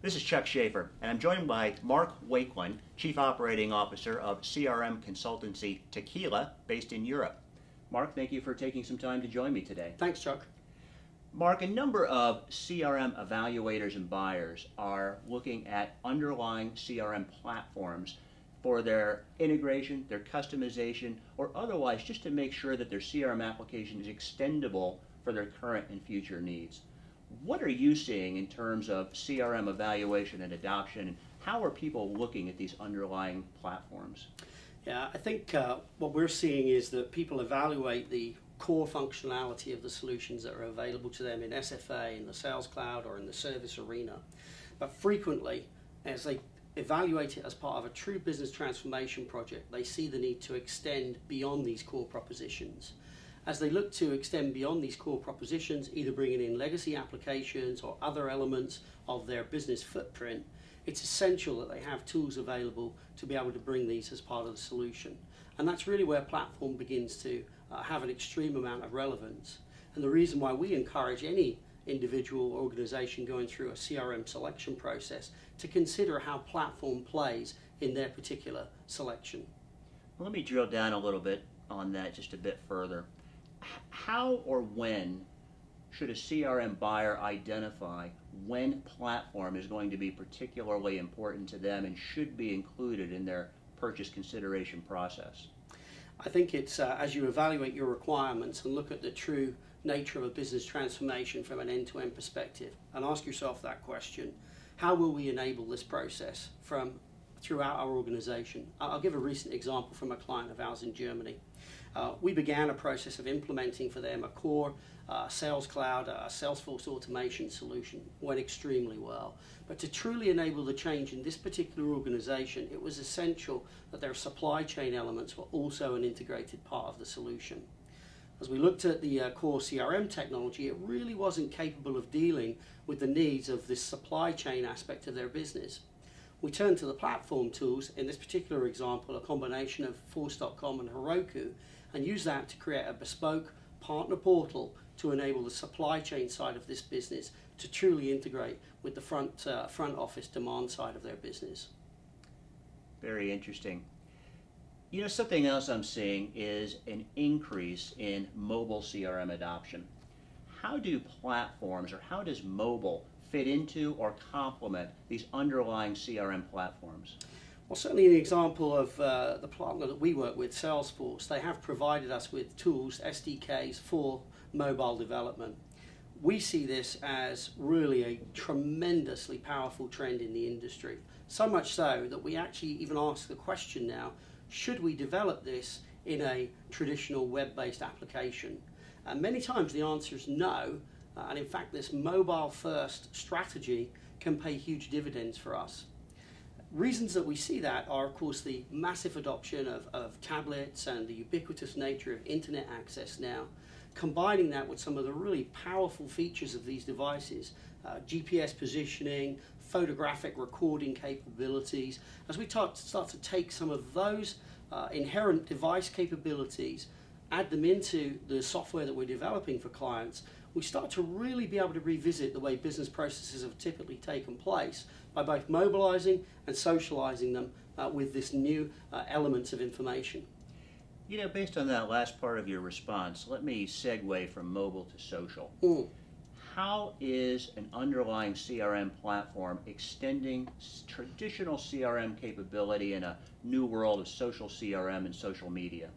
This is Chuck Schaefer, and I'm joined by Mark Wakelin, Chief Operating Officer of CRM consultancy Tequila, based in Europe. Mark, thank you for taking some time to join me today. Thanks, Chuck. Mark, a number of CRM evaluators and buyers are looking at underlying CRM platforms for their integration, their customization, or otherwise just to make sure that their CRM application is extendable for their current and future needs. What are you seeing in terms of CRM evaluation and adoption, and how are people looking at these underlying platforms? Yeah, I think what we're seeing is that people evaluate the core functionality of the solutions that are available to them in SFA, in the Sales Cloud, or in the service arena. But frequently, as they evaluate it as part of a true business transformation project, they see the need to extend beyond these core propositions. As they look to extend beyond these core propositions, either bringing in legacy applications or other elements of their business footprint, it's essential that they have tools available to be able to bring these as part of the solution. And that's really where platform begins to have an extreme amount of relevance. And the reason why we encourage any individual or organization going through a CRM selection process to consider how platform plays in their particular selection. Well, let me drill down a little bit on that just a bit further. How or when should a CRM buyer identify when platform is going to be particularly important to them and should be included in their purchase consideration process? I think it's as you evaluate your requirements and look at the true nature of a business transformation from an end-to-end perspective and ask yourself that question: how will we enable this process throughout our organization? I'll give a recent example from a client of ours in Germany. We began a process of implementing for them a core Sales Cloud, Salesforce automation solution. Went extremely well. But to truly enable the change in this particular organization, it was essential that their supply chain elements were also an integrated part of the solution. As we looked at the core CRM technology, it really wasn't capable of dealing with the needs of this supply chain aspect of their business. We turned to the platform tools, in this particular example, a combination of Force.com and Heroku, and used that to create a bespoke partner portal to enable the supply chain side of this business to truly integrate with the front office demand side of their business. Very interesting. You know, something else I'm seeing is an increase in mobile CRM adoption. How do platforms, or how does mobile fit into or complement these underlying CRM platforms? Well, certainly an example of the partner that we work with, Salesforce, they have provided us with tools, SDKs, for mobile development. We see this as really a tremendously powerful trend in the industry. So much so that we actually even ask the question now, should we develop this in a traditional web-based application? And many times the answer is no. And in fact, this mobile-first strategy can pay huge dividends for us. Reasons that we see that are, of course, the massive adoption of tablets and the ubiquitous nature of internet access now. Combining that with some of the really powerful features of these devices, GPS positioning, photographic recording capabilities, as we start to take some of those inherent device capabilities, add them into the software that we're developing for clients, we start to really be able to revisit the way business processes have typically taken place by both mobilizing and socializing them with this new elements of information. You know, based on that last part of your response, let me segue from mobile to social. How is an underlying CRM platform extending traditional CRM capability in a new world of social CRM and social media?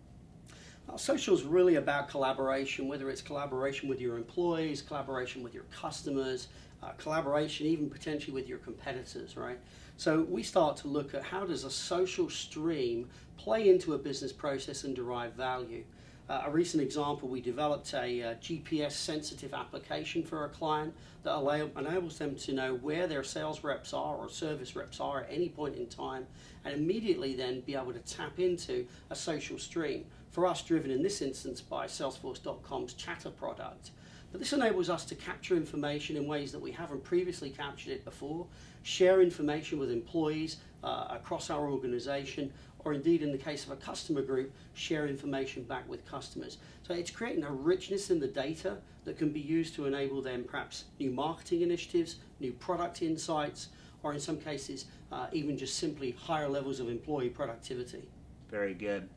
Social is really about collaboration, whether it's collaboration with your employees, collaboration with your customers, collaboration even potentially with your competitors, right? So we start to look at how does a social stream play into a business process and derive value. A recent example, we developed a GPS sensitive application for a client that enables them to know where their sales reps are or service reps are at any point in time, and immediately then be able to tap into a social stream. For us, driven in this instance by Salesforce.com's Chatter product. But this enables us to capture information in ways that we haven't previously captured it before, share information with employees across our organization, or indeed in the case of a customer group, share information back with customers. So it's creating a richness in the data that can be used to enable them perhaps new marketing initiatives, new product insights, or in some cases, even just simply higher levels of employee productivity. Very good.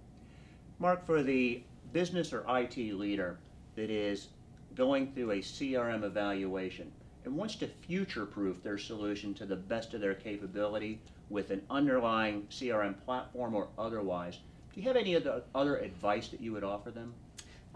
Mark, for the business or IT leader that is going through a CRM evaluation and wants to future-proof their solution to the best of their capability with an underlying CRM platform or otherwise, do you have any other advice that you would offer them?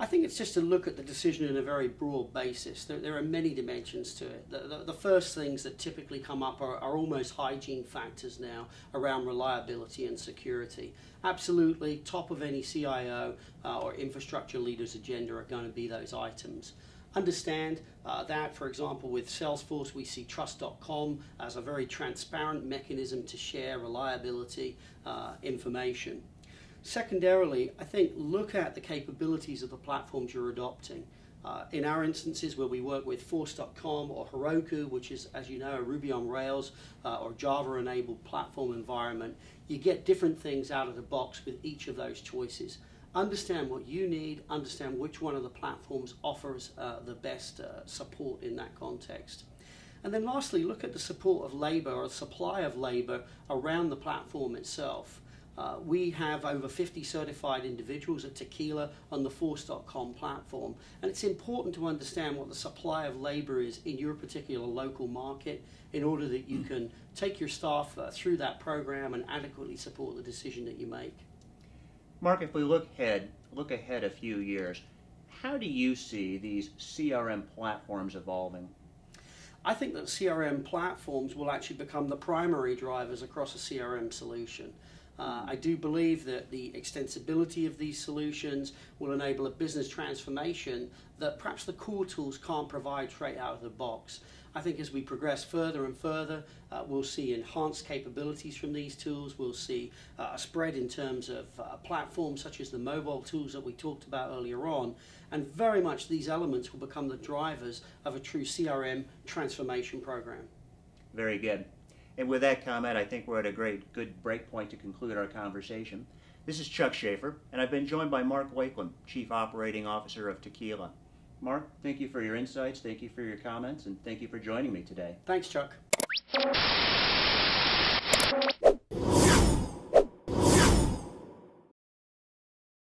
I think it's just to look at the decision in a very broad basis. There are many dimensions to it. The first things that typically come up are almost hygiene factors now around reliability and security. Absolutely, top of any CIO or infrastructure leader's agenda are going to be those items. Understand that, for example, with Salesforce, we see trust.com as a very transparent mechanism to share reliability information. Secondarily, I think look at the capabilities of the platforms you're adopting. In our instances where we work with Force.com or Heroku, which is, as you know, a Ruby on Rails or Java-enabled platform environment, you get different things out of the box with each of those choices. Understand what you need, understand which one of the platforms offers the best support in that context. And then lastly, look at the support of labor or supply of labor around the platform itself. We have over 50 certified individuals at Tequila on the Force.com platform, and it's important to understand what the supply of labor is in your particular local market in order that you can take your staff through that program and adequately support the decision that you make. Mark, if we look ahead a few years, how do you see these CRM platforms evolving? I think that CRM platforms will actually become the primary drivers across a CRM solution. I do believe that the extensibility of these solutions will enable a business transformation that perhaps the core tools can't provide straight out of the box. I think as we progress further and further, we'll see enhanced capabilities from these tools. We'll see a spread in terms of platforms such as the mobile tools that we talked about earlier on. And very much these elements will become the drivers of a true CRM transformation program. Very good. And with that comment, I think we're at a good break point to conclude our conversation. This is Chuck Schaefer, and I've been joined by Mark Wakeland, Chief Operating Officer of Tequila. Mark, thank you for your insights, thank you for your comments, and thank you for joining me today. Thanks, Chuck.